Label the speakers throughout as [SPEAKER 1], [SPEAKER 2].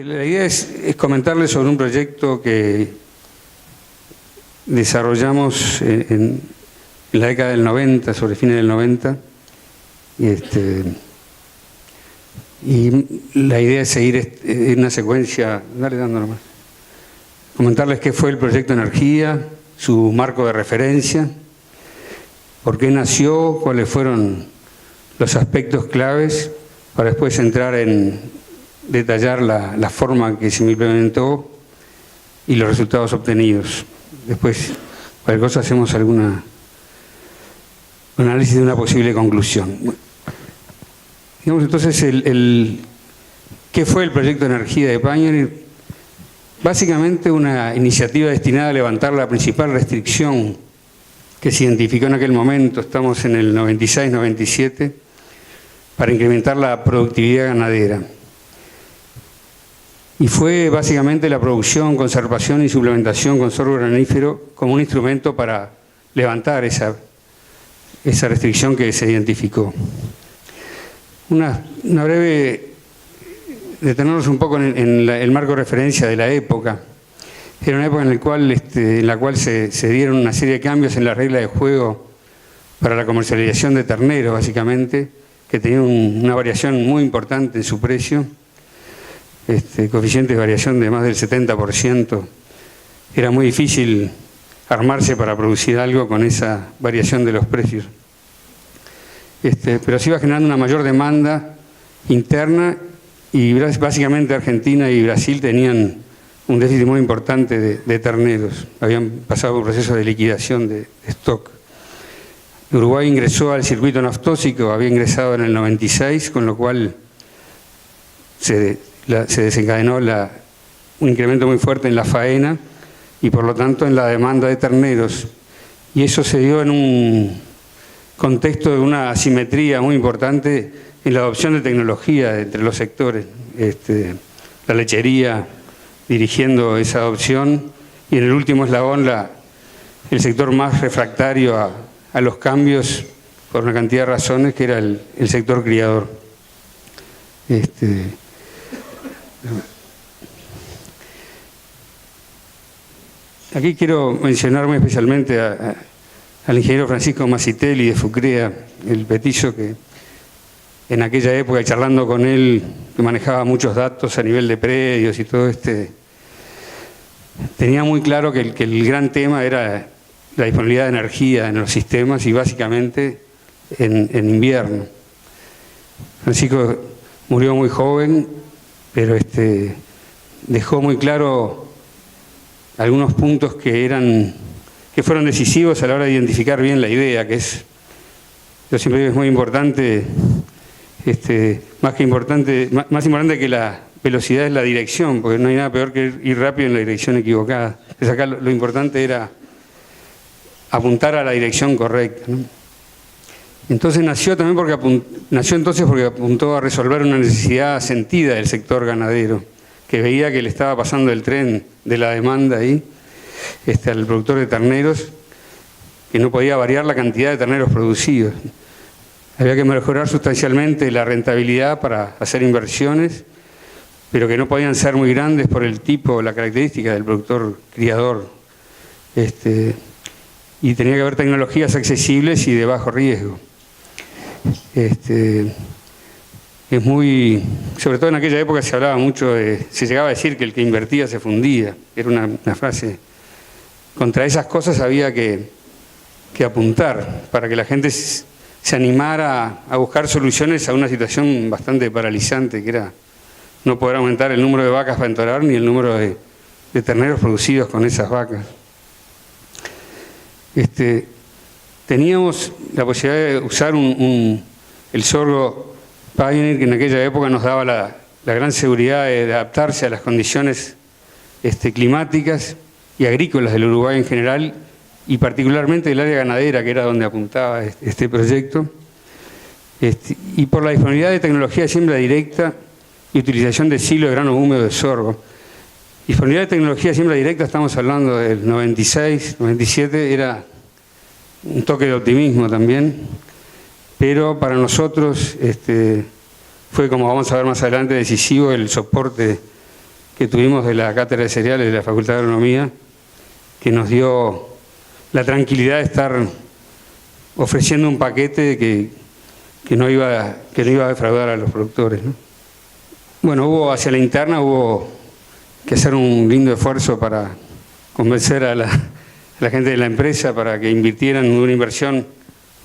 [SPEAKER 1] La idea es comentarles sobre un proyecto que desarrollamos en la década del 90, sobre fines del 90, y la idea es seguir en una secuencia, dale dando nomás, comentarles qué fue el proyecto Energía, su marco de referencia, por qué nació, cuáles fueron los aspectos claves, para después entrar en detallar la forma que se implementó y los resultados obtenidos. Después, cualquier cosa, hacemos algún análisis de una posible conclusión. Digamos entonces, ¿qué fue el proyecto de Energía de Pioneer? Básicamente una iniciativa destinada a levantar la principal restricción que se identificó en aquel momento, estamos en el 96-97, para incrementar la productividad ganadera. Y fue básicamente la producción, conservación y suplementación con sorgo granífero como un instrumento para levantar esa restricción que se identificó. Una breve, detenernos un poco en el marco de referencia de la época. Era una época en la cual se dieron una serie de cambios en la regla de juego para la comercialización de terneros, básicamente, que tenían una variación muy importante en su precio, coeficiente de variación de más del 70%. Era muy difícil armarse para producir algo con esa variación de los precios. Pero se iba generando una mayor demanda interna y básicamente Argentina y Brasil tenían un déficit muy importante de terneros. Habían pasado un proceso de liquidación de stock. Uruguay ingresó al circuito naftóxico, había ingresado en el 96, con lo cual se desencadenó un incremento muy fuerte en la faena y por lo tanto en la demanda de terneros. Y eso se dio en un contexto de una asimetría muy importante en la adopción de tecnología entre los sectores. La lechería dirigiendo esa adopción y en el último eslabón el sector más refractario a los cambios por una cantidad de razones, que era el sector criador. Aquí quiero mencionar muy especialmente al ingeniero Francisco Masitelli de Fucrea, el petizo que en aquella época, charlando con él, que manejaba muchos datos a nivel de predios y todo tenía muy claro que el gran tema era la disponibilidad de energía en los sistemas y básicamente en invierno. Francisco murió muy joven, pero dejó muy claro algunos puntos que fueron decisivos a la hora de identificar bien la idea, que yo siempre digo, es muy importante, más importante que la velocidad es la dirección, porque no hay nada peor que ir rápido en la dirección equivocada. Entonces acá lo importante era apuntar a la dirección correcta, ¿no? Entonces nació porque apuntó a resolver una necesidad sentida del sector ganadero, que veía que le estaba pasando el tren de la demanda ahí, al productor de terneros, que no podía variar la cantidad de terneros producidos. Había que mejorar sustancialmente la rentabilidad para hacer inversiones, pero que no podían ser muy grandes por el tipo, la característica del productor criador. Y tenía que haber tecnologías accesibles y de bajo riesgo. Sobre todo en aquella época se hablaba mucho se llegaba a decir que el que invertía se fundía. Era una frase. Contra esas cosas había que apuntar para que la gente se animara a buscar soluciones a una situación bastante paralizante, que era no poder aumentar el número de vacas para entorar ni el número de terneros producidos con esas vacas. Teníamos la posibilidad de usar el sorgo Pioneer, que en aquella época nos daba la gran seguridad de adaptarse a las condiciones climáticas y agrícolas del Uruguay en general, y particularmente del área ganadera, que era donde apuntaba este proyecto, y por la disponibilidad de tecnología de siembra directa y utilización de silo de grano húmedo de sorgo. Disponibilidad de tecnología de siembra directa, estamos hablando del 96, 97, era un toque de optimismo también, pero para nosotros fue, como vamos a ver más adelante, decisivo el soporte que tuvimos de la Cátedra de Cereales de la Facultad de Agronomía, que nos dio la tranquilidad de estar ofreciendo un paquete que no iba a defraudar a los productores, ¿no? Bueno, hacia la interna hubo que hacer un lindo esfuerzo para convencer a la gente de la empresa para que invirtieran en una inversión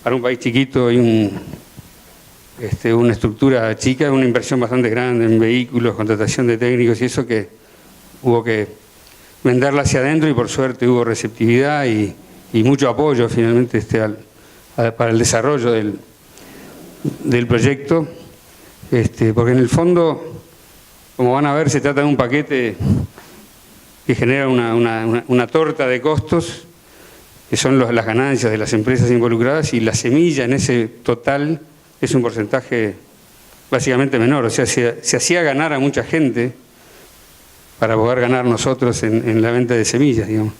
[SPEAKER 1] para un país chiquito y una estructura chica, una inversión bastante grande en vehículos, contratación de técnicos y eso, que hubo que venderla hacia adentro, y por suerte hubo receptividad y mucho apoyo finalmente para el desarrollo del proyecto, porque en el fondo, como van a ver, se trata de un paquete que genera una torta de costos, que son las ganancias de las empresas involucradas, y la semilla en ese total es un porcentaje básicamente menor. O sea, se hacía ganar a mucha gente para poder ganar nosotros en la venta de semillas, digamos.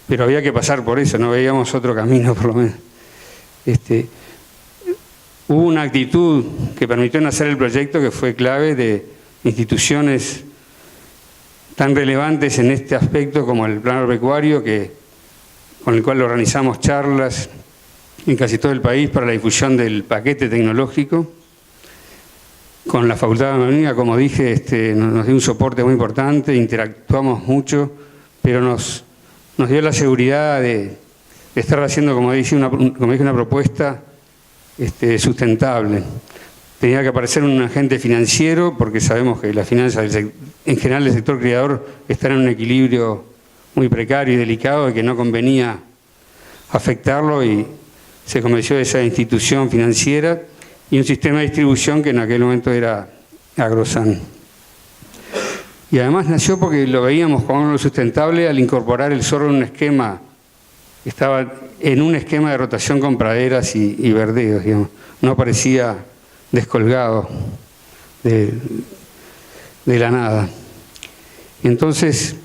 [SPEAKER 1] Pero había que pasar por eso, no veíamos otro camino, por lo menos. Hubo una actitud que permitió nacer el proyecto que fue clave, de instituciones tan relevantes en este aspecto como el Plan Agropecuario, con el cual organizamos charlas en casi todo el país para la difusión del paquete tecnológico. Con la Facultad de Agronomía, como dije, nos dio un soporte muy importante, interactuamos mucho, pero nos dio la seguridad de estar haciendo, como dije, una propuesta sustentable. Tenía que aparecer un agente financiero, porque sabemos que las finanzas, en general el sector criador, están en un equilibrio muy precario y delicado, de que no convenía afectarlo, y se convenció de esa institución financiera y un sistema de distribución que en aquel momento era Agrosan. Y además nació porque lo veíamos como algo sustentable al incorporar el sorgo en un esquema, estaba en un esquema de rotación con praderas y verdeos, digamos. No parecía descolgado de la nada. Entonces,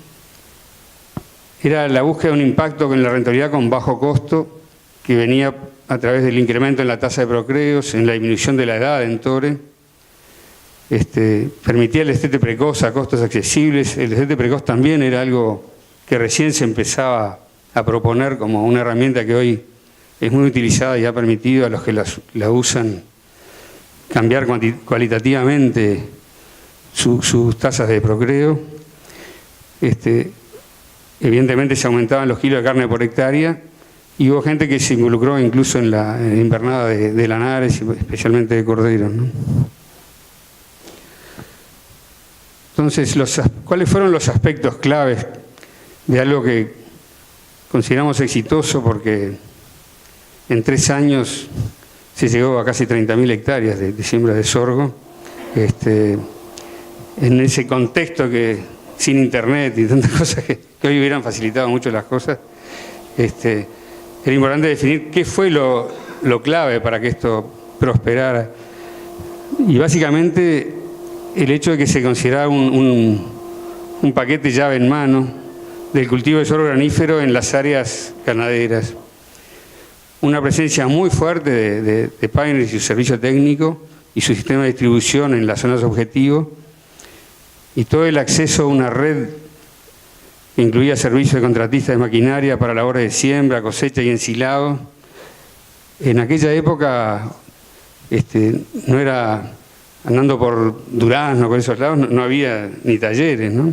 [SPEAKER 1] era la búsqueda de un impacto en la rentabilidad con bajo costo, que venía a través del incremento en la tasa de procreos, en la disminución de la edad en Tore. Permitía el destete precoz a costos accesibles. El destete precoz también era algo que recién se empezaba a proponer como una herramienta que hoy es muy utilizada y ha permitido a los que la usan cambiar cualitativamente sus tasas de procreo. Evidentemente se aumentaban los kilos de carne por hectárea, y hubo gente que se involucró incluso en la invernada de lanares, especialmente de corderos, ¿no? Entonces, ¿cuáles fueron los aspectos claves de algo que consideramos exitoso? Porque en 3 años se llegó a casi 30.000 hectáreas de siembra de sorgo. En ese contexto que sin internet y tantas cosas que hoy hubieran facilitado mucho las cosas, era importante definir qué fue lo clave para que esto prosperara. Y básicamente el hecho de que se considerara un paquete llave en mano del cultivo de sorgo granífero en las áreas ganaderas. Una presencia muy fuerte de Pioneer y su servicio técnico y su sistema de distribución en las zonas objetivo, y todo el acceso a una red que incluía servicios de contratistas de maquinaria para labores de siembra, cosecha y ensilado. En aquella época no era andando por Durazno, por esos lados, no había ni talleres, ¿no?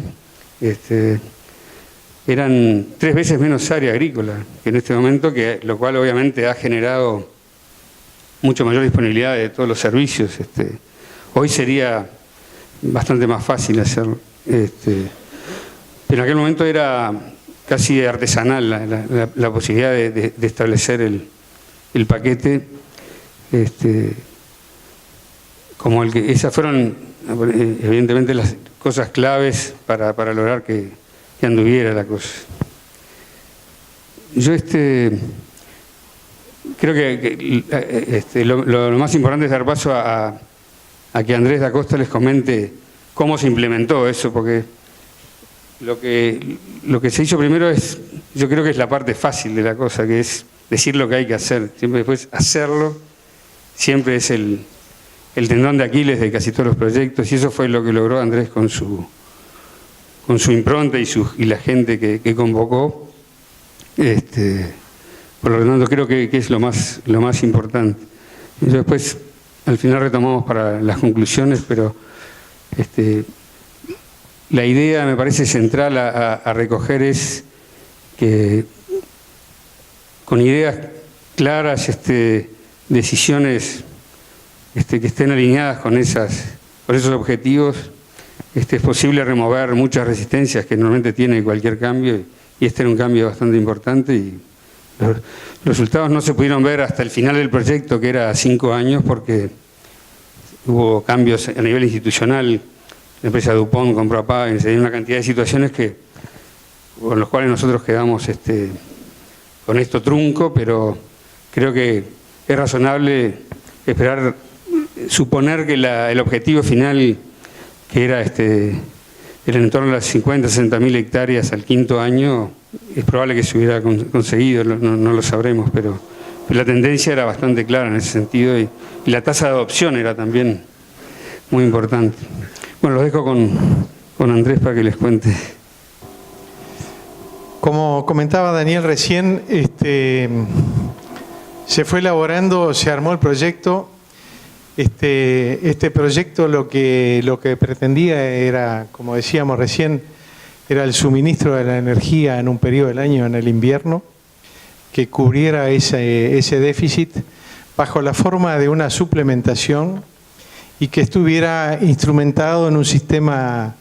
[SPEAKER 1] Eran 3 veces menos área agrícola que en este momento, lo cual obviamente ha generado mucho mayor disponibilidad de todos los servicios. Hoy sería bastante más fácil hacerlo. Pero en aquel momento era casi artesanal la posibilidad de establecer el paquete, como esas fueron evidentemente las cosas claves para lograr que anduviera la cosa. Yo creo que lo más importante es dar paso a que Andrés da Costa les comente cómo se implementó eso, porque lo que se hizo primero yo creo que es la parte fácil de la cosa, que es decir lo que hay que hacer. Siempre después hacerlo, siempre es el el tendón de Aquiles de casi todos los proyectos, y eso fue lo que logró Andrés con su impronta y la gente que convocó. Por lo tanto, creo que es lo más importante. Y después, al final retomamos para las conclusiones, pero la idea me parece central a recoger es que con ideas claras, decisiones que estén alineadas con esos objetivos, es posible remover muchas resistencias que normalmente tiene cualquier cambio, y este era un cambio bastante importante, y los resultados no se pudieron ver hasta el final del proyecto, que era 5 años, porque hubo cambios a nivel institucional. La empresa DuPont compró a Pag, se dio una cantidad de situaciones con los cuales nosotros quedamos con esto trunco, pero creo que es razonable suponer que el objetivo final, que era en torno a las 50, 60 mil hectáreas al 5.º año, es probable que se hubiera conseguido, no lo sabremos, pero la tendencia era bastante clara en ese sentido, y la tasa de adopción era también muy importante. Bueno, los dejo con Andrés para que les cuente.
[SPEAKER 2] Como comentaba Daniel recién, se fue elaborando, se armó el proyecto. Este proyecto lo que pretendía era, como decíamos recién, era el suministro de la energía en un periodo del año, en el invierno, que cubriera ese déficit bajo la forma de una suplementación y que estuviera instrumentado en un sistema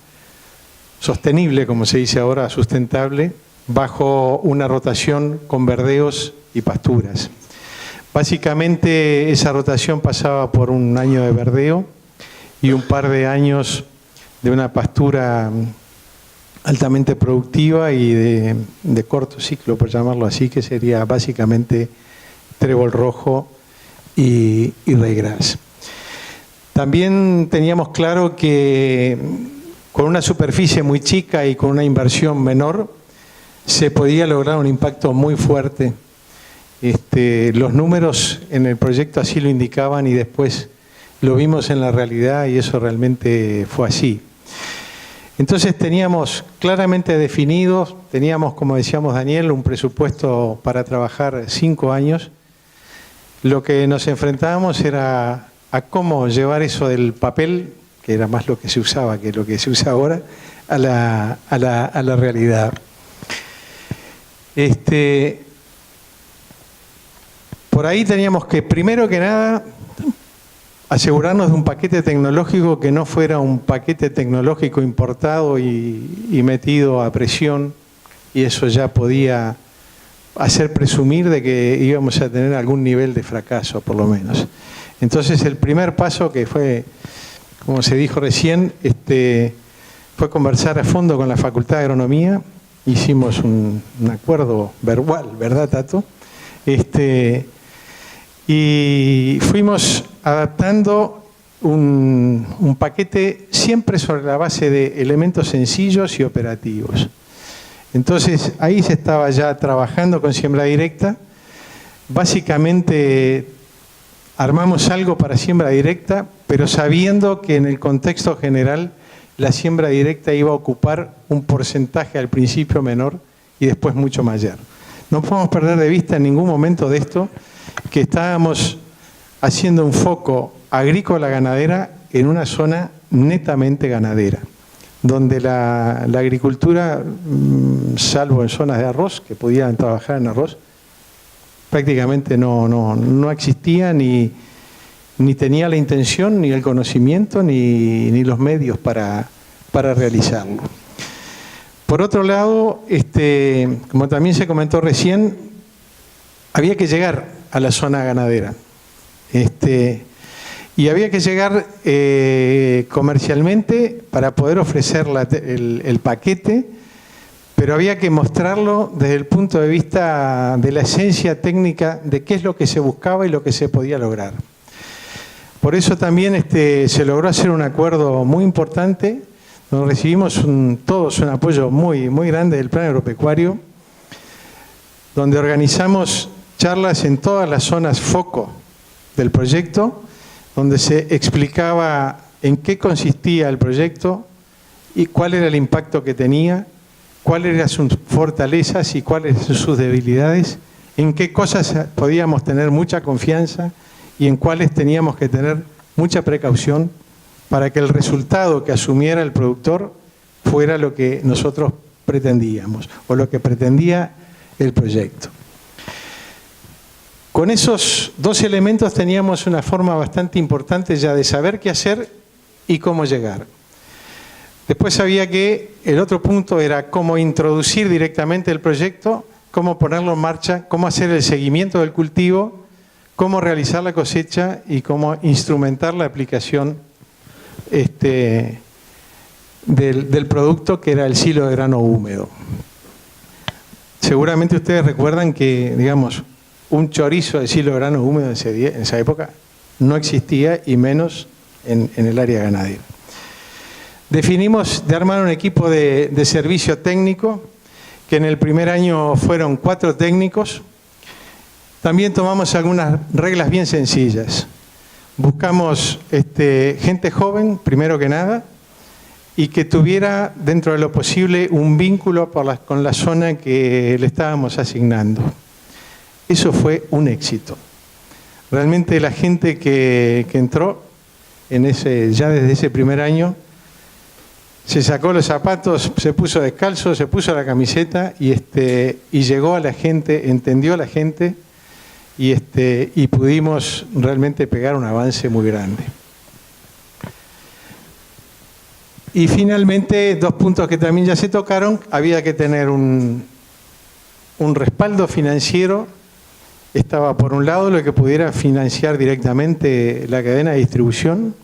[SPEAKER 2] sostenible, como se dice ahora, sustentable, bajo una rotación con verdeos y pasturas. Básicamente esa rotación pasaba por un año de verdeo y un par de años de una pastura altamente productiva y de corto ciclo, por llamarlo así, que sería básicamente trébol rojo y ryegrass. También teníamos claro que con una superficie muy chica y con una inversión menor se podía lograr un impacto muy fuerte. Los números en el proyecto así lo indicaban, y después lo vimos en la realidad, y eso realmente fue así. Entonces teníamos claramente definidos, teníamos, como decíamos Daniel, un presupuesto para trabajar 5 años. Lo que nos enfrentábamos era a cómo llevar eso del papel, que era más lo que se usaba que lo que se usa ahora, a la realidad. Por ahí teníamos que, primero que nada, asegurarnos de un paquete tecnológico que no fuera un paquete tecnológico importado y metido a presión, y eso ya podía hacer presumir de que íbamos a tener algún nivel de fracaso, por lo menos. Entonces, el primer paso, que fue, como se dijo recién, fue conversar a fondo con la Facultad de Agronomía. Hicimos un acuerdo verbal, ¿verdad, Tato? Y fuimos adaptando un paquete siempre sobre la base de elementos sencillos y operativos. Entonces, ahí se estaba ya trabajando con siembra directa. Básicamente, armamos algo para siembra directa, pero sabiendo que en el contexto general la siembra directa iba a ocupar un porcentaje al principio menor y después mucho mayor. No podemos perder de vista en ningún momento de esto, que estábamos haciendo un foco agrícola-ganadera en una zona netamente ganadera, donde la agricultura, salvo en zonas de arroz, que podían trabajar en arroz, prácticamente no existía, ni tenía la intención, ni el conocimiento, ni los medios para realizarlo. Por otro lado, como también se comentó recién, había que llegar a la zona ganadera. Y había que llegar comercialmente para poder ofrecer el paquete, pero había que mostrarlo desde el punto de vista de la esencia técnica de qué es lo que se buscaba y lo que se podía lograr. Por eso también se logró hacer un acuerdo muy importante, donde recibimos todos un apoyo muy, muy grande del Plan Agropecuario, donde organizamos charlas en todas las zonas foco del proyecto, donde se explicaba en qué consistía el proyecto y cuál era el impacto que tenía, cuáles eran sus fortalezas y cuáles eran sus debilidades, en qué cosas podíamos tener mucha confianza y en cuáles teníamos que tener mucha precaución para que el resultado que asumiera el productor fuera lo que nosotros pretendíamos o lo que pretendía el proyecto. Con esos dos elementos teníamos una forma bastante importante ya de saber qué hacer y cómo llegar. Después había que, el otro punto era cómo introducir directamente el proyecto, cómo ponerlo en marcha, cómo hacer el seguimiento del cultivo, cómo realizar la cosecha y cómo instrumentar la aplicación del producto que era el silo de grano húmedo. Seguramente ustedes recuerdan que, digamos, un chorizo de silo de grano húmedo en esa época no existía y menos en el área ganadera. Definimos de armar un equipo de servicio técnico, que en el primer año fueron 4 técnicos. También tomamos algunas reglas bien sencillas. Buscamos gente joven, primero que nada, y que tuviera, dentro de lo posible, un vínculo con la zona que le estábamos asignando. Eso fue un éxito. Realmente la gente que entró ya desde ese primer año se sacó los zapatos, se puso descalzo, se puso la camiseta y llegó a la gente, entendió a la gente y pudimos realmente pegar un avance muy grande. Y finalmente, 2 puntos que también ya se tocaron, había que tener un respaldo financiero. Estaba por un lado lo que pudiera financiar directamente la cadena de distribución,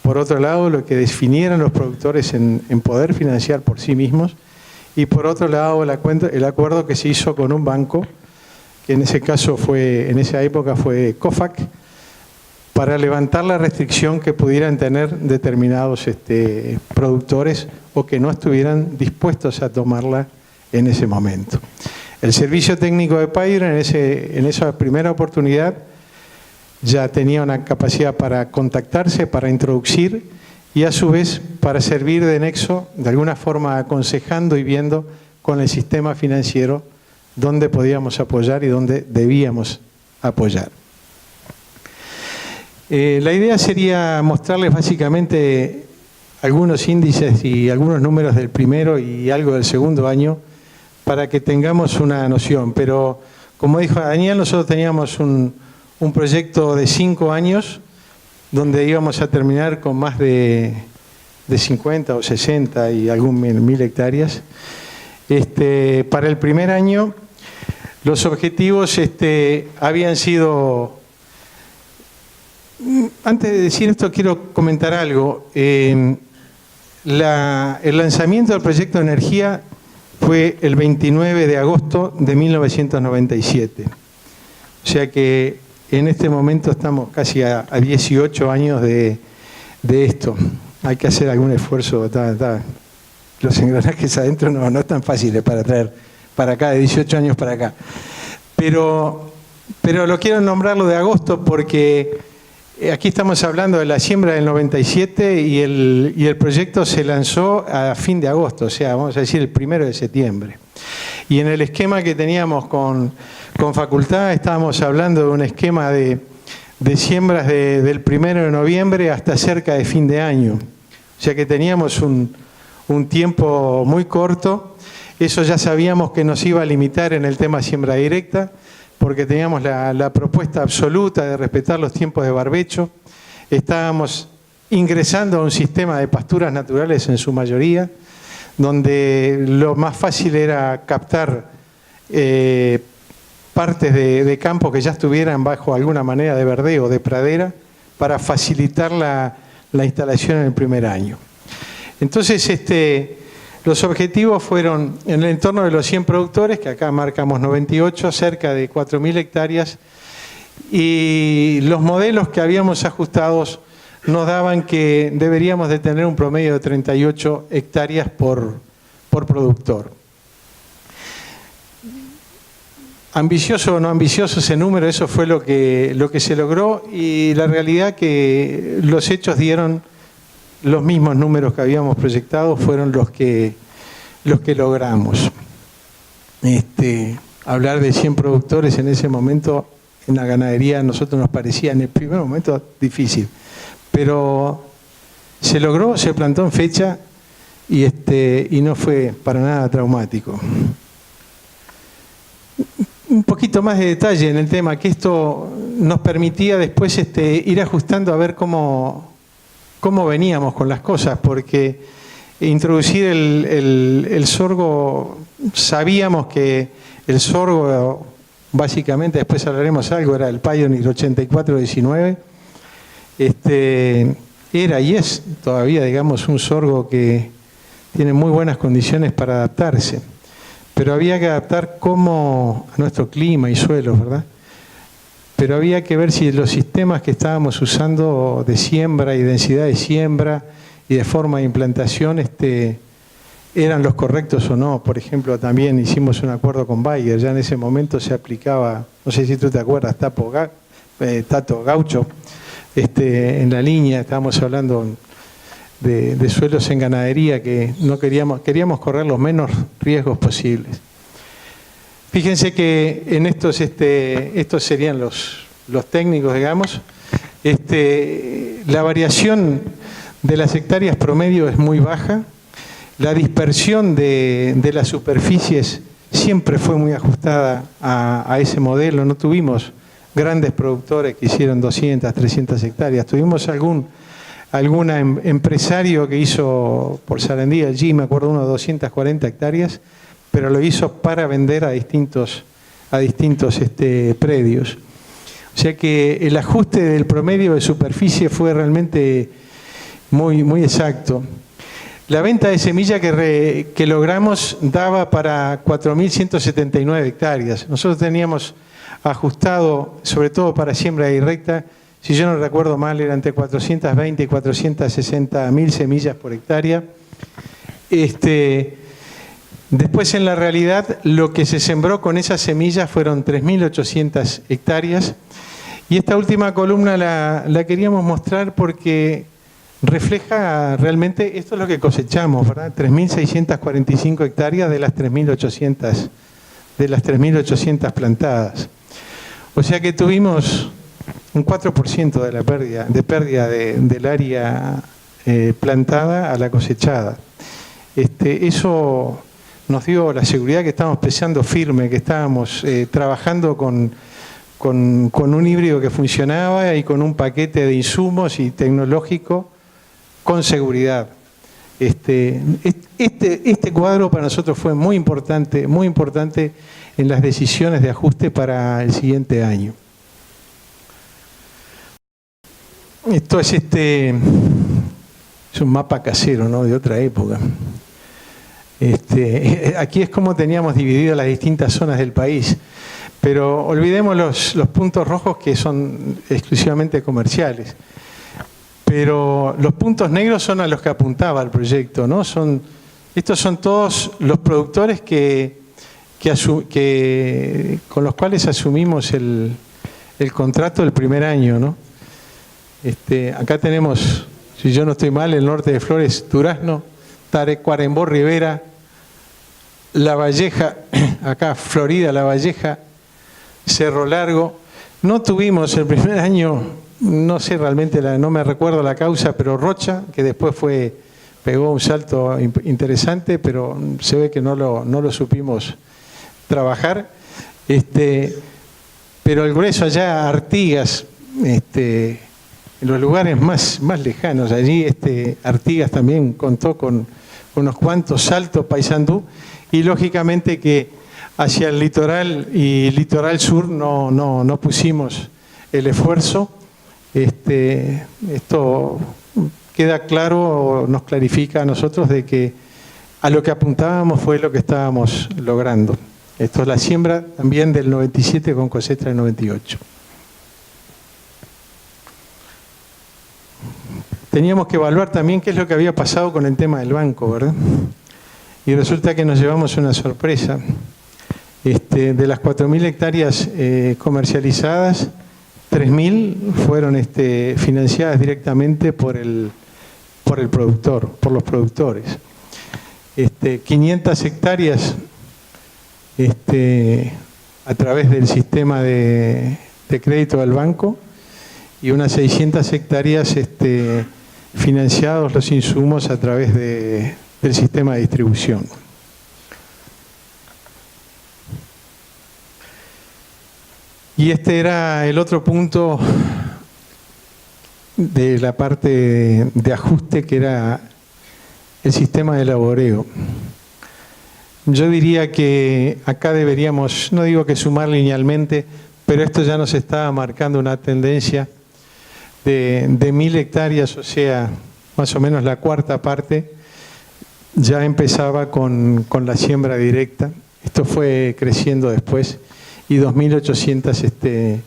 [SPEAKER 2] por otro lado lo que definieran los productores en poder financiar por sí mismos, y por otro lado el acuerdo que se hizo con un banco, que en esa época fue COFAC, para levantar la restricción que pudieran tener determinados productores o que no estuvieran dispuestos a tomarla en ese momento. El servicio técnico de Payra en esa primera oportunidad ya tenía una capacidad para contactarse, para introducir y a su vez para servir de nexo, de alguna forma aconsejando y viendo con el sistema financiero dónde podíamos apoyar y dónde debíamos apoyar. La idea sería mostrarles básicamente algunos índices y algunos números del primero y algo del segundo año para que tengamos una noción. Pero, como dijo Daniel, nosotros teníamos un proyecto de 5 años donde íbamos a terminar con más de 50 o 60 y algún 1000 hectáreas. Para el primer año, los objetivos habían sido... Antes de decir esto, quiero comentar algo. El lanzamiento del proyecto de energía fue el 29 de agosto de 1997. O sea que en este momento estamos casi a 18 años de esto. Hay que hacer algún esfuerzo. Los engranajes adentro no están fáciles para traer para acá, de 18 años para acá. Pero lo quiero nombrarlo de agosto porque aquí estamos hablando de la siembra del 97 y el proyecto se lanzó a fin de agosto, o sea, vamos a decir el 1 de septiembre. Y en el esquema que teníamos con Facultad estábamos hablando de un esquema de siembras del 1 de noviembre hasta cerca de fin de año. O sea que teníamos un tiempo muy corto. Eso ya sabíamos que nos iba a limitar en el tema siembra directa, porque teníamos la propuesta absoluta de respetar los tiempos de barbecho. Estábamos ingresando a un sistema de pasturas naturales en su mayoría, donde lo más fácil era captar partes de campos que ya estuvieran bajo alguna manera de verdeo o de pradera para facilitar la instalación en el primer año. Entonces, los objetivos fueron en el entorno de los 100 productores, que acá marcamos 98, cerca de 4.000 hectáreas, y los modelos que habíamos ajustados nos daban que deberíamos de tener un promedio de 38 hectáreas por productor. ambicioso o no ambicioso ese número, eso fue lo que se logró, y la realidad que los hechos dieron los mismos números que habíamos proyectado, fueron los que logramos. Hablar de 100 productores en ese momento en la ganadería a nosotros nos parecía en el primer momento difícil, pero se logró, se plantó en fecha y no fue para nada traumático. Un poquito más de detalle en el tema, que esto nos permitía después ir ajustando a ver cómo veníamos con las cosas, porque introducir el sorgo, sabíamos que el sorgo, básicamente, después hablaremos algo, era el Pioneer 8419, era y es todavía, digamos, un sorgo que tiene muy buenas condiciones para adaptarse. Pero había que adaptar a nuestro clima y suelos, ¿verdad? Pero había que ver si los sistemas que estábamos usando de siembra y densidad de siembra y de forma de implantación eran los correctos o no. Por ejemplo, también hicimos un acuerdo con Bayer, ya en ese momento se aplicaba, no sé si tú te acuerdas, Tato Gaucho, en la línea, estábamos hablando de suelos en ganadería que no queríamos correr los menos riesgos posibles. Fíjense que en estos serían los técnicos, digamos. La variación de las hectáreas promedio es muy baja. La dispersión de las superficies siempre fue muy ajustada a ese modelo. No tuvimos grandes productores que hicieron 200, 300 hectáreas. Tuvimos algún empresario que hizo por Sarandí, allí me acuerdo uno de 240 hectáreas, pero lo hizo para vender a distintos predios. O sea que el ajuste del promedio de superficie fue realmente muy, muy exacto. La venta de semilla que logramos daba para 4.179 hectáreas. Nosotros teníamos ajustado, sobre todo para siembra directa, si yo no recuerdo mal, era entre 420 y 460 mil semillas por hectárea. Después, en la realidad, lo que se sembró con esas semillas fueron 3.800 hectáreas. Y esta última columna la queríamos mostrar porque refleja realmente, esto es lo que cosechamos, ¿verdad? 3.645 hectáreas de las 3.800 plantadas. O sea que tuvimos un 4% de la pérdida del área plantada a la cosechada. Eso nos dio la seguridad que estábamos pesando firme, que estábamos trabajando con un híbrido que funcionaba y con un paquete de insumos y tecnológico con seguridad. Este cuadro para nosotros fue muy importante en las decisiones de ajuste para el siguiente año. Esto es un mapa casero, ¿no?, de otra época. Aquí es como teníamos dividido las distintas zonas del país, pero olvidemos los puntos rojos que son exclusivamente comerciales. Pero los puntos negros son a los que apuntaba el proyecto, ¿no? Estos son todos los productores con los cuales asumimos el contrato del primer año, ¿no? Acá tenemos, si yo no estoy mal, el norte de Flores, Durazno, Tacuarembó, Rivera, La Valleja, acá Florida, La Valleja, Cerro Largo. No tuvimos el primer año, no sé realmente, no me recuerdo la causa, pero Rocha, que después pegó un salto interesante, pero se ve que no lo supimos trabajar. Pero el grueso allá, Artigas, en los lugares más lejanos, allí Artigas también contó con unos cuantos saltos, Paysandú, y lógicamente que hacia el litoral y litoral sur no pusimos el esfuerzo. Esto queda claro, nos clarifica a nosotros de que a lo que apuntábamos fue lo que estábamos logrando. Esto es la siembra también del 97 con cosecha del 98. Teníamos que evaluar también qué es lo que había pasado con el tema del banco, ¿verdad? Y resulta que nos llevamos una sorpresa. De las 4.000 hectáreas comercializadas, 3.000 fueron financiadas directamente por el productor, por los productores. 500 hectáreas a través del sistema de crédito del banco y unas 600 hectáreas financiados los insumos a través del sistema de distribución. Y era el otro punto de la parte de ajuste, que era el sistema de laboreo. Yo diría que acá deberíamos, no digo que sumar linealmente, pero esto ya nos estaba marcando una tendencia de 1.000 hectáreas, o sea, más o menos la cuarta parte, ya empezaba con la siembra directa. Esto fue creciendo después, y 2.800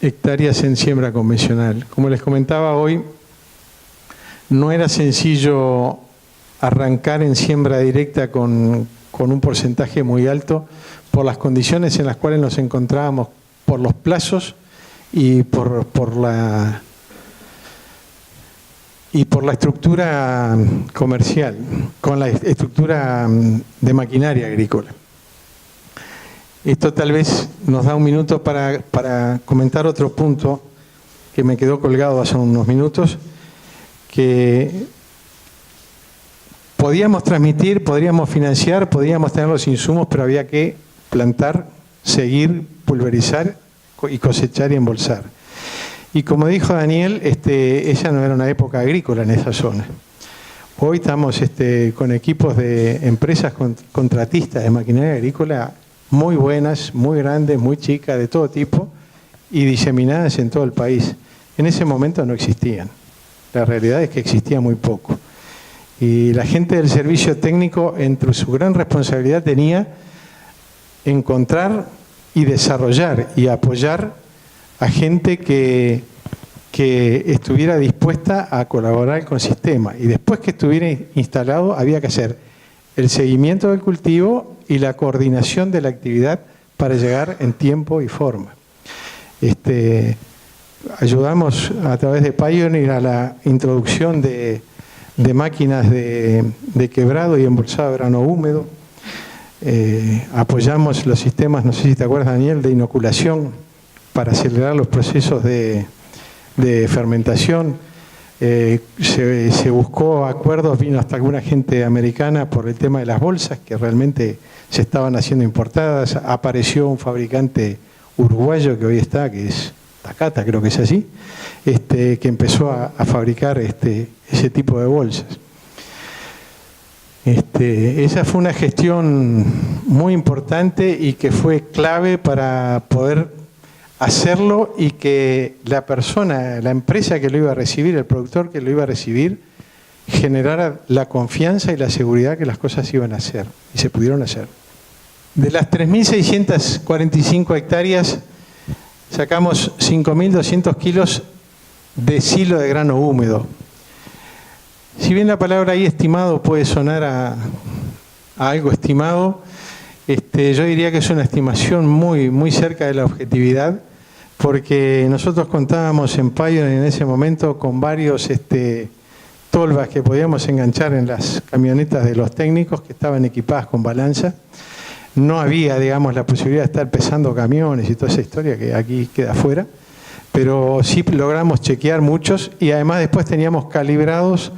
[SPEAKER 2] hectáreas en siembra convencional. Como les comentaba hoy, no era sencillo arrancar en siembra directa con un porcentaje muy alto por las condiciones en las cuales nos encontrábamos, por los plazos y por la estructura comercial, con la estructura de maquinaria agrícola. Esto tal vez nos da un minuto para comentar otro punto que me quedó colgado hace unos minutos, que podíamos transmitir, podríamos financiar, podíamos tener los insumos, pero había que plantar, seguir, pulverizar y cosechar y embolsar. Y como dijo Daniel, esa no era una época agrícola en esa zona. Hoy estamos con equipos de empresas contratistas de maquinaria agrícola muy buenas, muy grandes, muy chicas, de todo tipo, y diseminadas en todo el país. En ese momento no existían. La realidad es que existía muy poco. Y la gente del servicio técnico, entre su gran responsabilidad, tenía encontrar y desarrollar y apoyar a gente que estuviera dispuesta a colaborar con el sistema. Y después que estuviera instalado, había que hacer el seguimiento del cultivo y la coordinación de la actividad para llegar en tiempo y forma. Ayudamos a través de Pioneer a la introducción de máquinas de quebrado y embolsado de grano húmedo. Apoyamos los sistemas, no sé si te acuerdas, Daniel, de inoculación para acelerar los procesos de fermentación. Se buscó acuerdos, vino hasta alguna gente americana por el tema de las bolsas, que realmente se estaban haciendo importadas. Apareció un fabricante uruguayo que hoy está, que es Takata, creo que es así, que empezó a fabricar ese tipo de bolsas. Esa fue una gestión muy importante y que fue clave para poder hacerlo, y que la persona, la empresa que lo iba a recibir, el productor que lo iba a recibir, generara la confianza y la seguridad que las cosas iban a hacer, y se pudieron hacer. De las 3.645 hectáreas, sacamos 5.200 kilos de silo de grano húmedo. Si bien la palabra ahí estimado puede sonar a algo estimado, yo diría que es una estimación muy cerca de la objetividad, porque nosotros contábamos en Pioneer en ese momento con varios tolvas que podíamos enganchar en las camionetas de los técnicos que estaban equipadas con balanza. No había, digamos, la posibilidad de estar pesando camiones y toda esa historia que aquí queda fuera, pero sí logramos chequear muchos, y además después teníamos calibrados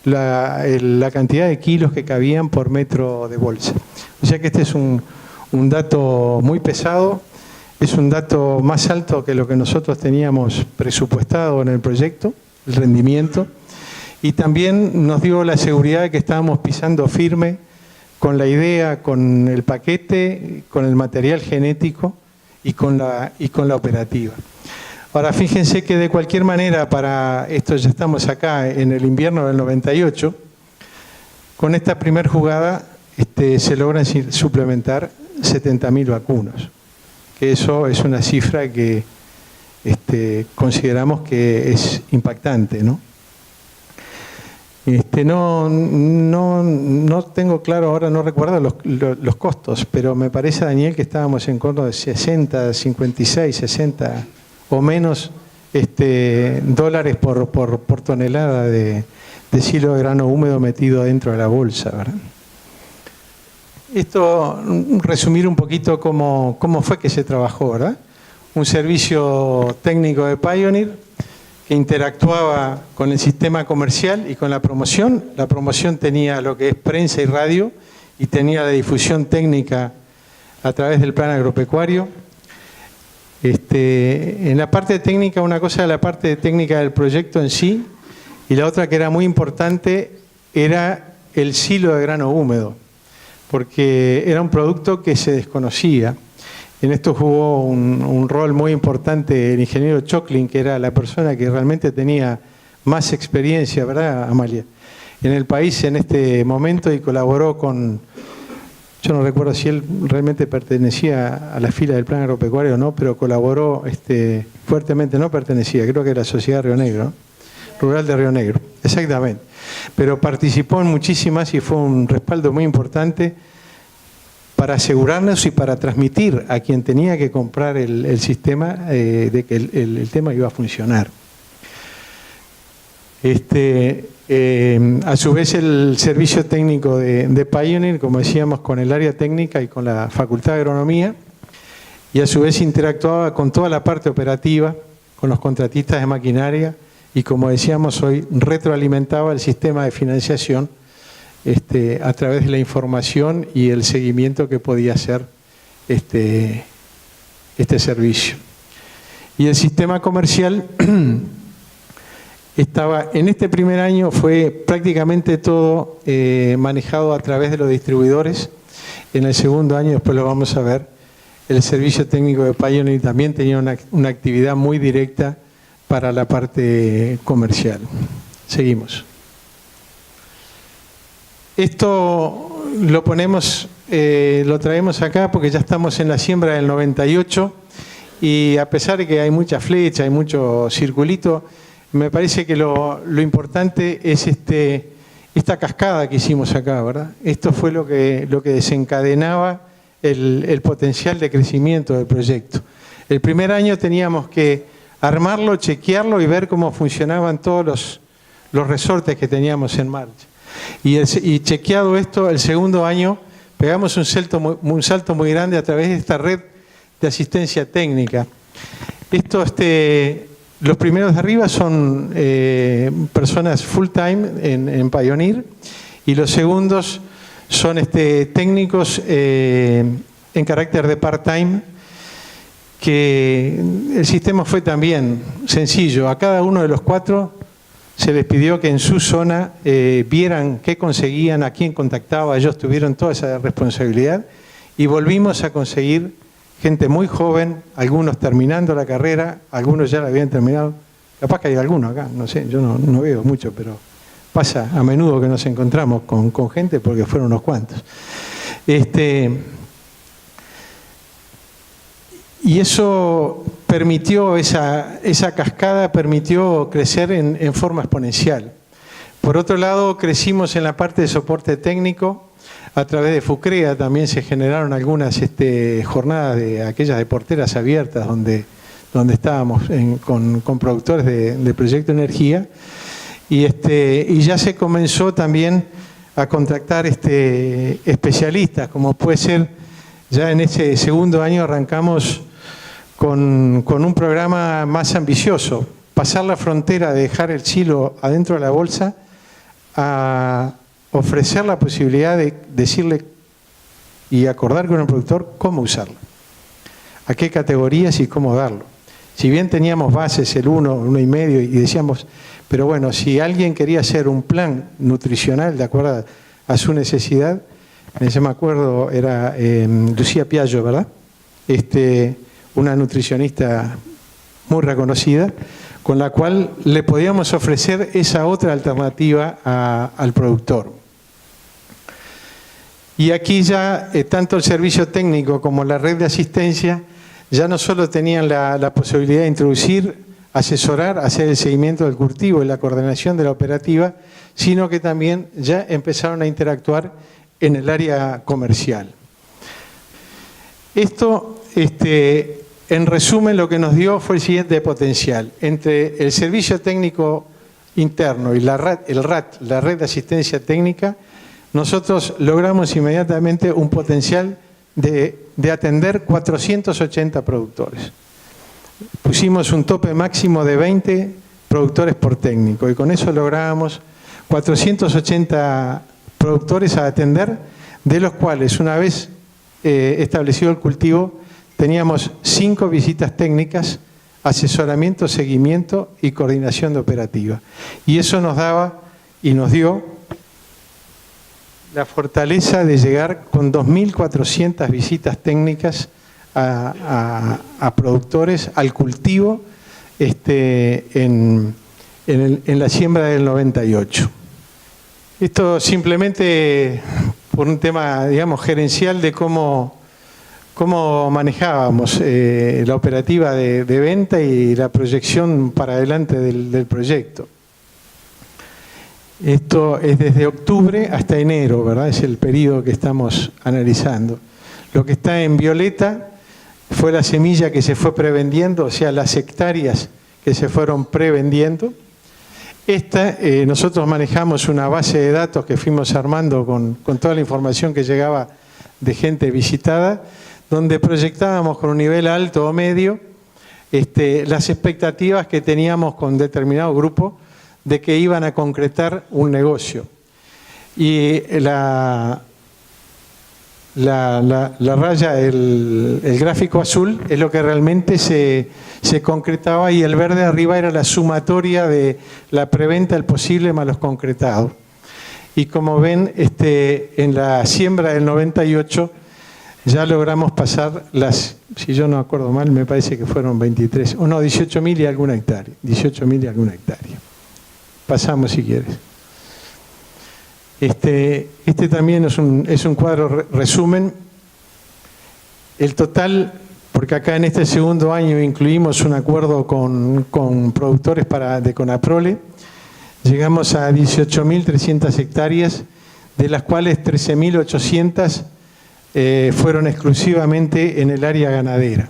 [SPEAKER 2] la cantidad de kilos que cabían por metro de bolsa. O sea que este es un dato muy pesado, es un dato más alto que lo que nosotros teníamos presupuestado en el proyecto, el rendimiento, y también nos dio la seguridad de que estábamos pisando firme con la idea, con el paquete, con el material genético y con la operativa. Ahora, fíjense que de cualquier manera, para esto ya estamos acá en el invierno del 98, con esta primer jugada se logran suplementar 70.000 vacunos, que eso es una cifra que consideramos que es impactante, ¿no? No tengo claro ahora, no recuerdo los costos, pero me parece, Daniel, que estábamos en torno de 60, 56, 60 o menos dólares por tonelada de silo de grano húmedo metido dentro de la bolsa, ¿verdad? Esto, resumir un poquito cómo fue que se trabajó, ¿verdad? Un servicio técnico de Pioneer que interactuaba con el sistema comercial y con la promoción. La promoción tenía lo que es prensa y radio y tenía la difusión técnica a través del plan agropecuario. En la parte técnica, una cosa era la parte técnica del proyecto en sí y la otra que era muy importante era el silo de grano húmedo, porque era un producto que se desconocía. En esto jugó un rol muy importante el ingeniero Choclin, que era la persona que realmente tenía más experiencia, ¿verdad, Amalia?, en el país en este momento, y colaboró con, yo no recuerdo si él realmente pertenecía a la fila del plan agropecuario o no, pero colaboró fuertemente, no pertenecía, creo que era la Sociedad Río Negro, ¿no? Rural de Río Negro, exactamente. Pero participó en muchísimas y fue un respaldo muy importante para asegurarnos y para transmitir a quien tenía que comprar el sistema de que el tema iba a funcionar. A su vez, el servicio técnico de Pioneer, como decíamos, con el área técnica y con la Facultad de Agronomía, y a su vez interactuaba con toda la parte operativa, con los contratistas de maquinaria, y como decíamos hoy, retroalimentaba el sistema de financiación a través de la información y el seguimiento que podía hacer este servicio. Y el sistema comercial estaba, en este primer año fue prácticamente todo manejado a través de los distribuidores. En el segundo año, después lo vamos a ver, el servicio técnico de Pioneer también tenía una actividad muy directa para la parte comercial. Seguimos. Esto lo traemos acá porque ya estamos en la siembra del 98 y a pesar de que hay mucha flecha, hay mucho circulito, me parece que lo importante es esta cascada que hicimos acá, ¿verdad? Esto fue lo que desencadenaba el potencial de crecimiento del proyecto. El primer año teníamos que armarlo, chequearlo y ver cómo funcionaban todos los resortes que teníamos en marcha. Y chequeado esto, el segundo año pegamos un salto muy grande a través de esta red de asistencia técnica. Los primeros de arriba son personas full time en Pioneer y los segundos son técnicos en carácter de part time, que el sistema fue también sencillo. A cada uno de los 4 se les pidió que en su zona vieran qué conseguían, a quién contactaba. Ellos tuvieron toda esa responsabilidad y volvimos a conseguir gente muy joven, algunos terminando la carrera, algunos ya la habían terminado. Capaz que hay algunos acá, no sé, yo no veo mucho, pero pasa a menudo que nos encontramos con gente porque fueron unos cuantos. Y eso permitió, esa cascada permitió crecer en forma exponencial. Por otro lado, crecimos en la parte de soporte técnico. A través de FUCREA también se generaron algunas jornadas de aquellas de porteras abiertas donde estábamos con productores de Proyecto Energía. Y ya se comenzó también a contactar especialistas, como puede ser, ya en ese segundo año arrancamos con un programa más ambicioso, pasar la frontera de dejar el silo adentro de la bolsa a ofrecer la posibilidad de decirle y acordar con el productor cómo usarlo, a qué categorías y cómo darlo. Si bien teníamos bases, el 1, 1,5, y decíamos, pero bueno, si alguien quería hacer un plan nutricional de acuerdo a su necesidad, me acuerdo, era Lucía Piaggio, ¿verdad? Una nutricionista muy reconocida, con la cual le podíamos ofrecer esa otra alternativa al productor. Y aquí ya, tanto el servicio técnico como la red de asistencia, ya no solo tenían la posibilidad de introducir, asesorar, hacer el seguimiento del cultivo y la coordinación de la operativa, sino que también ya empezaron a interactuar en el área comercial. Esto, en resumen, lo que nos dio fue el siguiente potencial. Entre el servicio técnico interno y el RAT, la red de asistencia técnica, nosotros logramos inmediatamente un potencial de atender 480 productores. Pusimos un tope máximo de 20 productores por técnico y con eso lográbamos 480 productores a atender, de los cuales una vez establecido el cultivo teníamos 5 visitas técnicas, asesoramiento, seguimiento y coordinación de operativa. Y eso nos daba y nos dio la fortaleza de llegar con 2.400 visitas técnicas a productores, al cultivo, en la siembra del 98. Esto simplemente por un tema, digamos, gerencial de cómo manejábamos la operativa de venta y la proyección para adelante del proyecto. Esto es desde octubre hasta enero, ¿verdad? Es el periodo que estamos analizando. Lo que está en violeta fue la semilla que se fue prevendiendo, o sea, las hectáreas que se fueron prevendiendo. Nosotros manejamos una base de datos que fuimos armando con toda la información que llegaba de gente visitada, donde proyectábamos con un nivel alto o medio las expectativas que teníamos con determinado grupo de que iban a concretar un negocio. Y la raya, el gráfico azul, es lo que realmente se concretaba, y el verde arriba era la sumatoria de la preventa, el posible más los concretados. Y como ven, en la siembra del 98 ya logramos pasar si yo no acuerdo mal, me parece que fueron 23, o no, 18.000 y alguna hectárea. 18.000 y alguna hectárea. Pasamos si quieres. También es un cuadro resumen. El total, porque acá en este segundo año incluimos un acuerdo con productores de Conaprole, llegamos a 18.300 hectáreas, de las cuales 13.800 fueron exclusivamente en el área ganadera.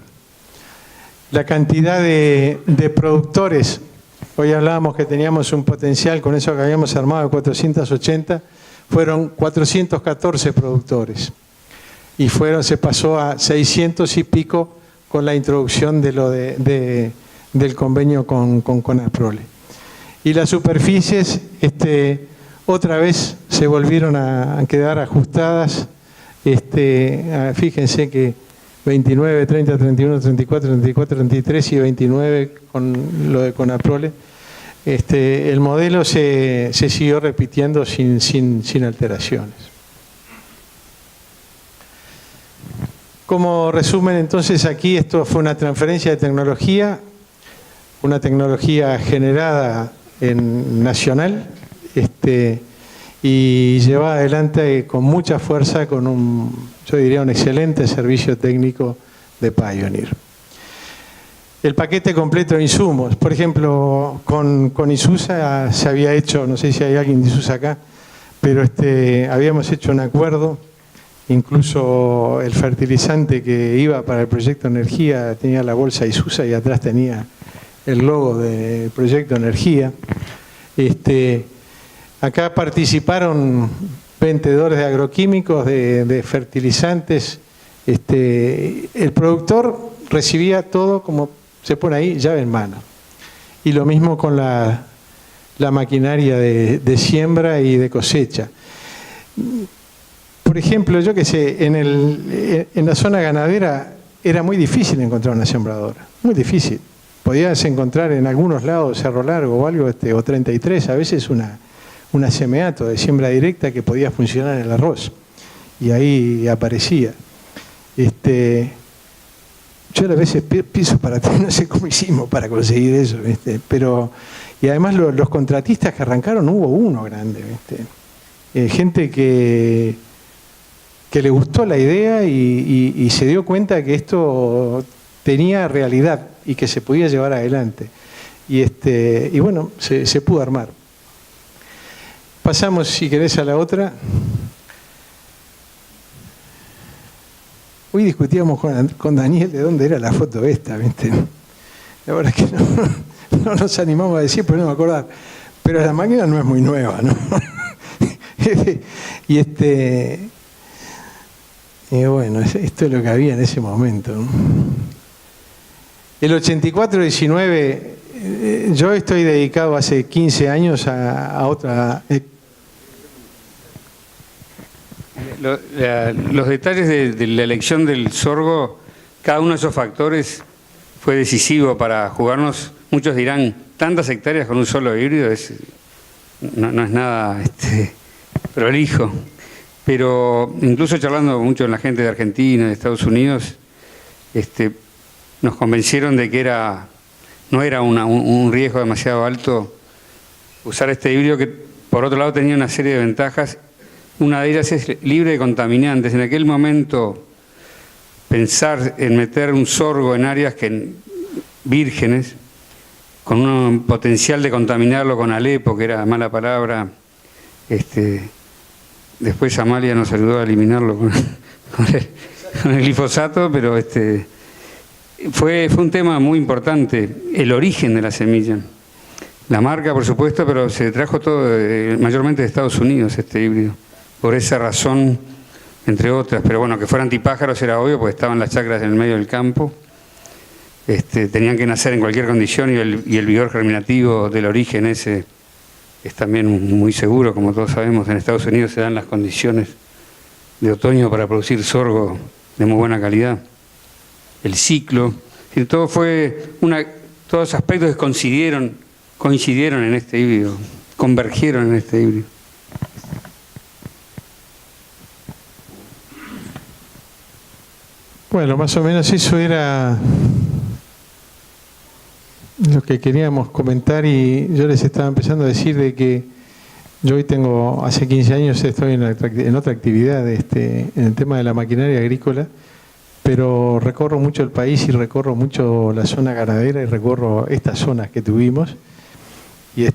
[SPEAKER 2] La cantidad de productores, hoy hablábamos que teníamos un potencial con eso que habíamos armado de 480, fueron 414 productores. Y se pasó a 600 y pico con la introducción del convenio con Conaprole. Y las superficies otra vez se volvieron a quedar ajustadas. Fíjense que 29, 30, 31, 34, 34, 33 y 29 con lo de Conaprole. El modelo se siguió repitiendo sin alteraciones. Como resumen, entonces, aquí esto fue una transferencia de tecnología, una tecnología generada en nacional, y llevada adelante con mucha fuerza, con yo diría, un excelente servicio técnico de Pioneer. El paquete completo de insumos, por ejemplo, con Isusa se había hecho, no sé si hay alguien de Isusa acá, pero habíamos hecho un acuerdo, incluso el fertilizante que iba para el proyecto Energía tenía la bolsa Isusa y atrás tenía el logo del proyecto Energía. Acá participaron vendedores de agroquímicos, de fertilizantes. El productor recibía todo, como se pone ahí, llave en mano. Y lo mismo con la maquinaria de siembra y de cosecha. Por ejemplo, yo qué sé, en la zona ganadera era muy difícil encontrar una sembradora, muy difícil. Podías encontrar en algunos lados Cerro Largo o algo, o 33, a veces una semeato de siembra directa que podía funcionar en el arroz. Y ahí aparecía. Yo a veces pienso para atrás, no sé cómo hicimos para conseguir eso, pero, y además los contratistas que arrancaron, hubo uno grande, gente que le gustó la idea y se dio cuenta que esto tenía realidad y que se podía llevar adelante. Y bueno, se pudo armar. Pasamos, si querés, a la otra. Hoy discutíamos con Daniel de dónde era la foto esta, ¿viste? La verdad es que no nos animamos a decir, pero no me acordar. Pero la máquina no es muy nueva, ¿no? y bueno, esto es lo que había en ese momento, ¿no? El 84-19, yo estoy dedicado hace 15 años a otra...
[SPEAKER 1] Los detalles de la elección del sorgo, cada uno de esos factores fue decisivo para jugarnos. Muchos dirán, tantas hectáreas con un solo híbrido no es nada prolijo. Pero incluso charlando mucho con la gente de Argentina, de Estados Unidos, nos convencieron de que no era un riesgo demasiado alto usar este híbrido, que por otro lado tenía una serie de ventajas. Una de ellas es libre de contaminantes. En aquel momento, pensar en meter un sorgo en áreas vírgenes, con un potencial de contaminarlo con Alepo, que era mala palabra, después Amalia nos ayudó a eliminarlo con el glifosato, pero fue un tema muy importante, el origen de la semilla. La marca, por supuesto, pero se trajo todo, mayormente de Estados Unidos, este híbrido. Por esa razón, entre otras, pero bueno, que fueran antipájaros era obvio, porque estaban las chacras en el medio del campo, tenían que nacer en cualquier condición, y el vigor germinativo del origen ese es también muy seguro, como todos sabemos. En Estados Unidos se dan las condiciones de otoño para producir sorgo de muy buena calidad. El ciclo, todos los aspectos que coincidieron en este híbrido, convergieron en este híbrido.
[SPEAKER 2] Bueno, más o menos eso era lo que queríamos comentar, y yo les estaba empezando a decir de que yo hoy hace 15 años estoy en otra actividad, en el tema de la maquinaria agrícola, pero recorro mucho el país y recorro mucho la zona ganadera y recorro estas zonas que tuvimos, y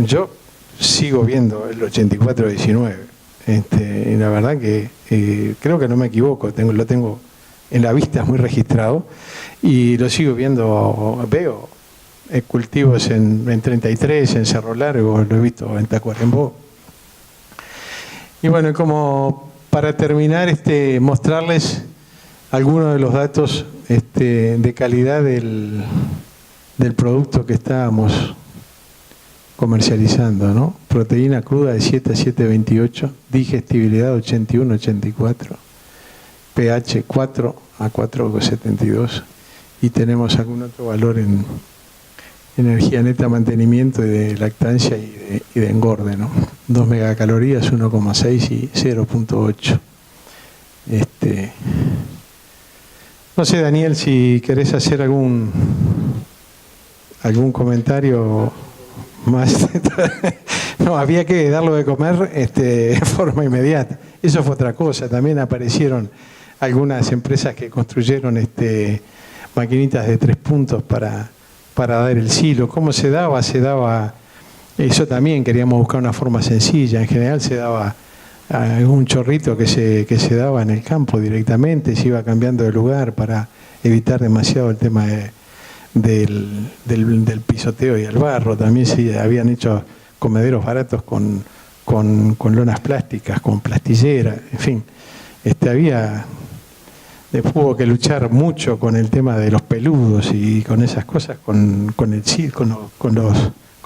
[SPEAKER 2] yo sigo viendo el 84-19. Y la verdad que creo que no me equivoco, lo tengo en la vista muy registrado, y lo sigo viendo. Veo cultivos en 33, en Cerro Largo, lo he visto en Tacuarembó. Y bueno, como para terminar, mostrarles algunos de los datos de calidad del producto que estábamos comercializando, ¿no? Proteína cruda de 7 a 7,28, digestibilidad 81-84, pH 4 a 4,72, y tenemos algún otro valor en energía neta, mantenimiento y de lactancia y de engorde, ¿no? 2 megacalorías, 1,6 y 0,8. No sé, Daniel, si querés hacer algún comentario más. No, había que darlo de comer en forma inmediata. Eso fue otra cosa. También aparecieron algunas empresas que construyeron maquinitas de 3 puntos para dar el silo. ¿Cómo se daba? Eso también queríamos buscar una forma sencilla. En general se daba un chorrito que se daba en el campo directamente, se iba cambiando de lugar para evitar demasiado el tema del pisoteo y el barro. También se habían hecho comederos baratos con lonas plásticas, con plastillera, en fin. Hubo que luchar mucho con el tema de los peludos y con esas cosas, con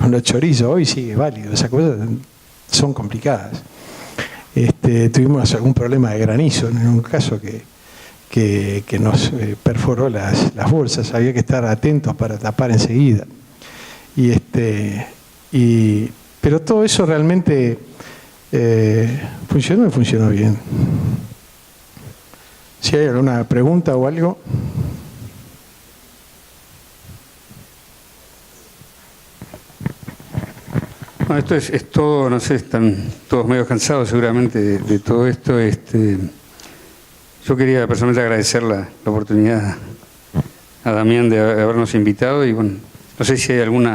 [SPEAKER 2] los chorizos. Hoy sigue válido, esas cosas son complicadas. Tuvimos algún problema de granizo en un caso que nos perforó las bolsas. Había que estar atentos para tapar enseguida. Pero todo eso realmente funcionó y funcionó bien. Si hay alguna pregunta o algo.
[SPEAKER 1] Bueno, esto es todo, no sé, están todos medio cansados seguramente de todo esto. Yo quería personalmente agradecer la oportunidad a Damián de habernos invitado, y bueno, no sé si hay algún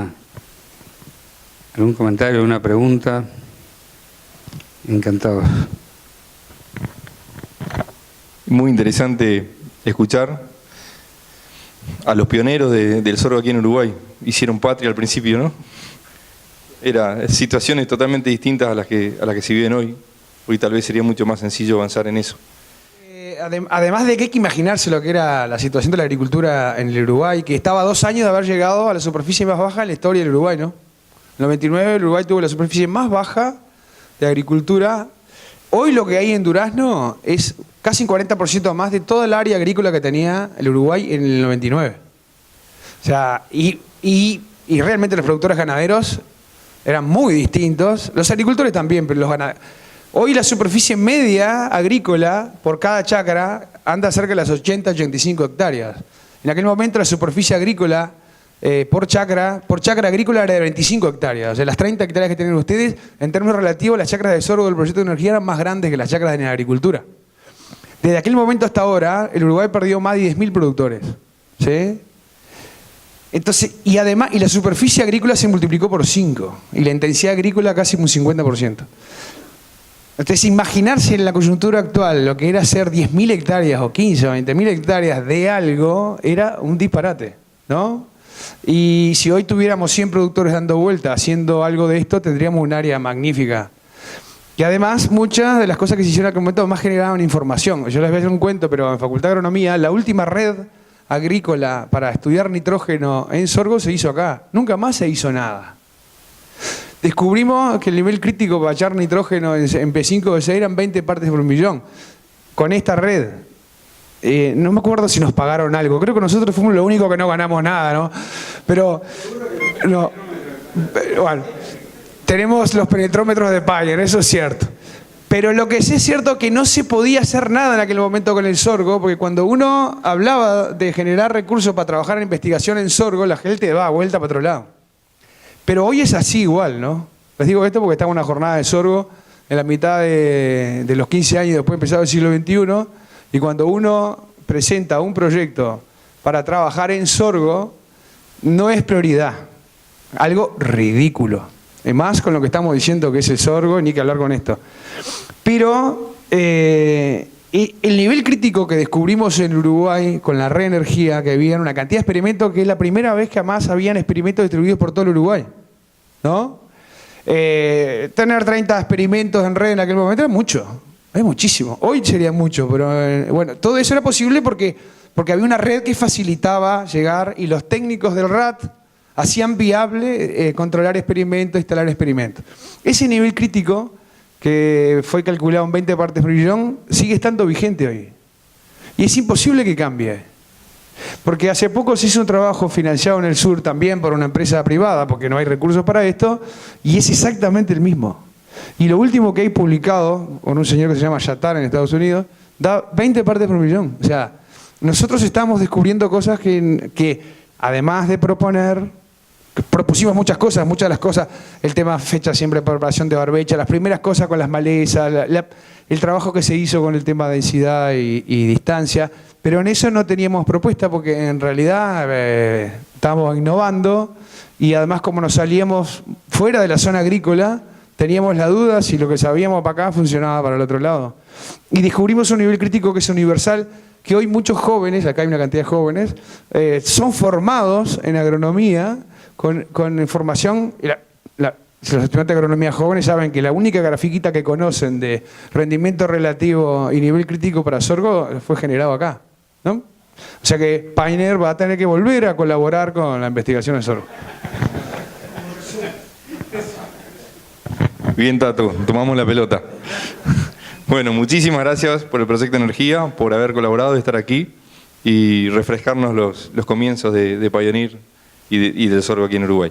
[SPEAKER 1] comentario, alguna pregunta. encantados.
[SPEAKER 3] Muy interesante escuchar a los pioneros del sorgo aquí en Uruguay. Hicieron patria al principio, ¿no? Eran situaciones totalmente distintas a las que se viven hoy. Hoy tal vez sería mucho más sencillo avanzar en eso.
[SPEAKER 4] Además de que hay que imaginarse lo que era la situación de la agricultura en el Uruguay, que estaba a 2 años de haber llegado a la superficie más baja en la historia del Uruguay, ¿no? En el 99 el Uruguay tuvo la superficie más baja de agricultura. Hoy lo que hay en Durazno es casi un 40% más de toda el área agrícola que tenía el Uruguay en el 99. O sea, y realmente los productores ganaderos eran muy distintos. Los agricultores también, pero los ganaderos... Hoy la superficie media agrícola por cada chacra anda cerca de las 80-85 hectáreas. En aquel momento la superficie agrícola por chacra agrícola era de 25 hectáreas. O sea, las 30 hectáreas que tienen ustedes, en términos relativos, las chacras de sorgo del proyecto de energía eran más grandes que las chacras de la agricultura. Desde aquel momento hasta ahora, el Uruguay perdió más de 10.000 productores. ¿Sí? Entonces, y además, y la superficie agrícola se multiplicó por 5, y la intensidad agrícola casi un 50%. Entonces, imaginarse en la coyuntura actual lo que era hacer 10.000 hectáreas o 15 o 20.000 hectáreas de algo era un disparate, ¿no? Y si hoy tuviéramos 100 productores dando vuelta haciendo algo de esto, tendríamos un área magnífica. Y además, muchas de las cosas que se hicieron en aquel momento más generaban información. Yo les voy a hacer un cuento, pero en Facultad de Agronomía, la última red agrícola para estudiar nitrógeno en sorgo se hizo acá. Nunca más se hizo nada. Descubrimos que el nivel crítico para echar nitrógeno en P5 de 6 eran 20 partes por millón. Con esta red. No me acuerdo si nos pagaron algo. Creo que nosotros fuimos lo único que no ganamos nada, ¿no? Pero, no, bueno, tenemos los penetrómetros de Pioneer, eso es cierto. Pero lo que sí es cierto es que no se podía hacer nada en aquel momento con el sorgo, porque cuando uno hablaba de generar recursos para trabajar en investigación en sorgo, la gente daba vuelta para otro lado. Pero hoy es así igual, ¿no? Les digo esto porque estamos en una jornada de sorgo en la mitad de los 15 años después de empezar el siglo XXI, y cuando uno presenta un proyecto para trabajar en sorgo, no es prioridad. Algo ridículo. Es más con lo que estamos diciendo que es el sorgo, ni que hablar con esto. Pero el nivel crítico que descubrimos en Uruguay con la red energía, que había una cantidad de experimentos, que es la primera vez que además habían experimentos distribuidos por todo el Uruguay, ¿no? Tener 30 experimentos en red en aquel momento es mucho, es muchísimo. Hoy sería mucho, pero bueno, todo eso era posible porque había una red que facilitaba llegar, y los técnicos del RAT hacían viable controlar experimentos, instalar experimentos. Ese nivel crítico, que fue calculado en 20 partes por millón, sigue estando vigente hoy. Y es imposible que cambie. Porque hace poco se hizo un trabajo financiado en el sur también por una empresa privada, porque no hay recursos para esto, y es exactamente el mismo. Y lo último que hay publicado, con un señor que se llama Yatar en Estados Unidos, da 20 partes por millón. O sea, nosotros estamos descubriendo cosas que además de proponer... Propusimos muchas de las cosas, el tema fecha siempre de preparación de barbecha, las primeras cosas con las malezas, el trabajo que se hizo con el tema de densidad y distancia, pero en eso no teníamos propuesta porque en realidad estábamos innovando, y además como nos salíamos fuera de la zona agrícola, teníamos la duda si lo que sabíamos para acá funcionaba para el otro lado. Y descubrimos un nivel crítico que es universal, que hoy muchos jóvenes, acá hay una cantidad de jóvenes, son formados en agronomía, con formación. Los estudiantes de agronomía jóvenes saben que la única grafiquita que conocen de rendimiento relativo y nivel crítico para sorgo fue generado acá, ¿no? O sea que Pioneer va a tener que volver a colaborar con la investigación de sorgo.
[SPEAKER 3] Bien, Tato, tomamos la pelota. Bueno, muchísimas gracias por el proyecto de energía, por haber colaborado, de estar aquí y refrescarnos los comienzos de Pioneer y del sorgo aquí en Uruguay.